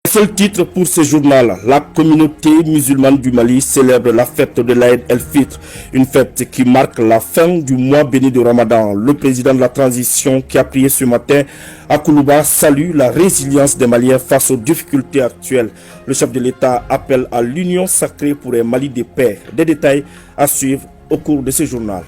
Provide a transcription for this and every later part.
Seul titre pour ce journal, la communauté musulmane du Mali célèbre la fête de l'Aïd el-Fitr, une fête qui marque la fin du mois béni de Ramadan. Le président de la transition qui a prié ce matin à Koulouba salue la résilience des Maliens face aux difficultés actuelles. Le chef de l'État appelle à l'union sacrée pour un Mali de paix. Des détails à suivre au cours de ce journal.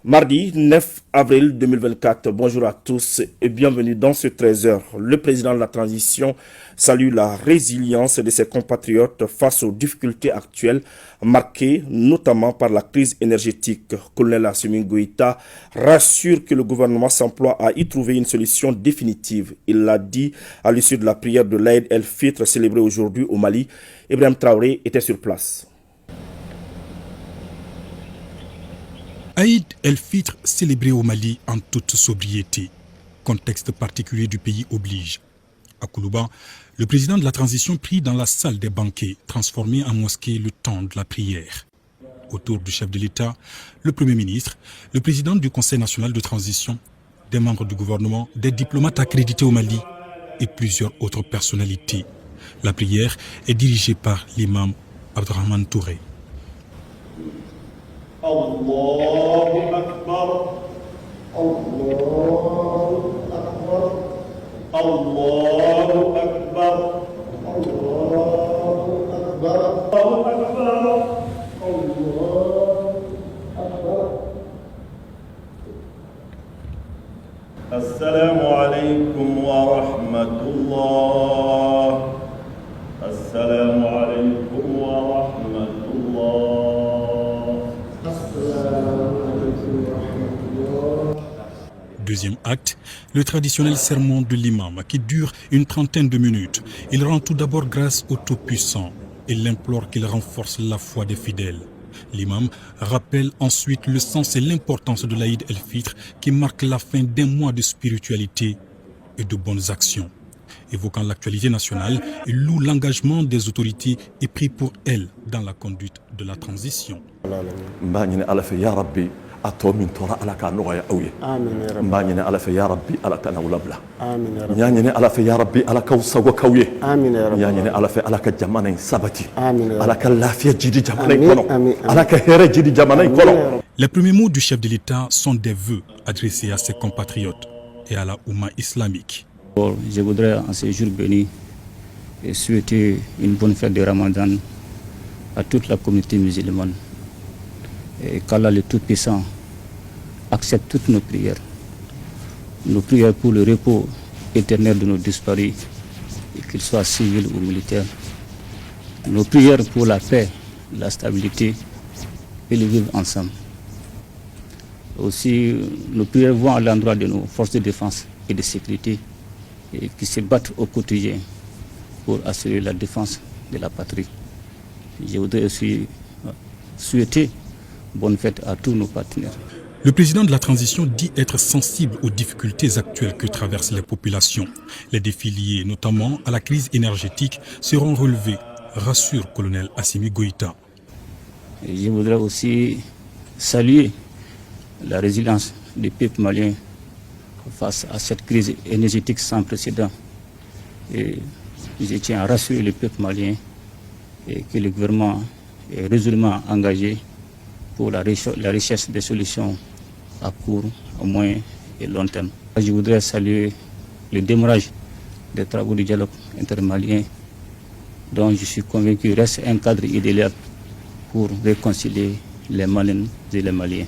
Mardi 9 avril 2024, bonjour à tous et bienvenue dans ce 13h. Le président de la transition salue la résilience de ses compatriotes face aux difficultés actuelles marquées notamment par la crise énergétique. Colonel Assimi Goïta rassure que le gouvernement s'emploie à y trouver une solution définitive. Il l'a dit à l'issue de la prière de l'Aïd el-Fitr célébrée aujourd'hui au Mali. Ibrahim Traoré était sur place. Aïd el-Fitr célébré au Mali en toute sobriété. Contexte particulier du pays oblige. À Koulouba, le président de la transition prie dans la salle des banquets, transformée en mosquée le temps de la prière. Autour du chef de l'État, le Premier ministre, le président du Conseil national de transition, des membres du gouvernement, des diplomates accrédités au Mali et plusieurs autres personnalités. La prière est dirigée par l'imam Abdrahman Touré. الله أكبر الله أكبر الله أكبر الله أكبر الله أكبر السلام عليكم ورحمة الله السلام عليكم ورحمة الله. Deuxième acte, le traditionnel sermon de l'imam qui dure une trentaine de minutes. Il rend tout d'abord grâce au Tout-Puissant et l'implore qu'il renforce la foi des fidèles. L'imam rappelle ensuite le sens et l'importance de l'Aïd el-Fitr qui marque la fin d'un mois de spiritualité et de bonnes actions. Évoquant l'actualité nationale, il loue l'engagement des autorités et prie pour elle dans la conduite de la transition. أتومن ترى على كنوع أوي. آمين يا رب. مانينا على في يا ربي على كناولا بلا. آمين يا رب. يانينا على في يا ربي على كوسا وكوي. آمين يا رب. يانينا على في على كجمانين سبتي. آمين يا رب. على كلافية جدي جمانين كونو. آمين. على كهرة جدي جمانين كونو. Les premiers mots du chef de l'État sont des vœux adressés à ses compatriotes et à la Oumma islamique. Je voudrais en ce jour béni souhaiter une bonne fête de Ramadan à toute la communauté musulmane. Et qu'Allah le Tout-Puissant accepte toutes nos prières pour le repos éternel de nos disparus, et qu'ils soient civils ou militaires, nos prières pour la paix, la stabilité et le vivre ensemble. Aussi, nos prières vont à l'endroit de nos forces de défense et de sécurité et qui se battent au quotidien pour assurer la défense de la patrie. Je voudrais aussi souhaiter bonne fête à tous nos partenaires. Le président de la transition dit être sensible aux difficultés actuelles que traversent les populations. Les défis liés notamment à la crise énergétique seront relevés, rassure colonel Assimi Goïta. Je voudrais aussi saluer la résilience du peuple malien face à cette crise énergétique sans précédent. Et je tiens à rassurer le peuple malien et que le gouvernement est résolument engagé pour la recherche des solutions à court, à moyen et long terme. Je voudrais saluer le démarrage des travaux du dialogue intermalien dont je suis convaincu reste un cadre idéal pour réconcilier les Maliens et les Maliens.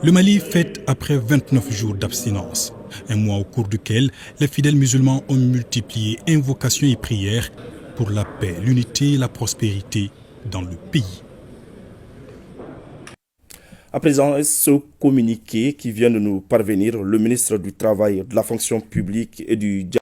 Le Mali fête après 29 jours d'abstinence, un mois au cours duquel les fidèles musulmans ont multiplié invocations et prières pour la paix, l'unité et la prospérité dans le pays. À présent, ce communiqué qui vient de nous parvenir, le ministre du Travail, de la fonction publique et du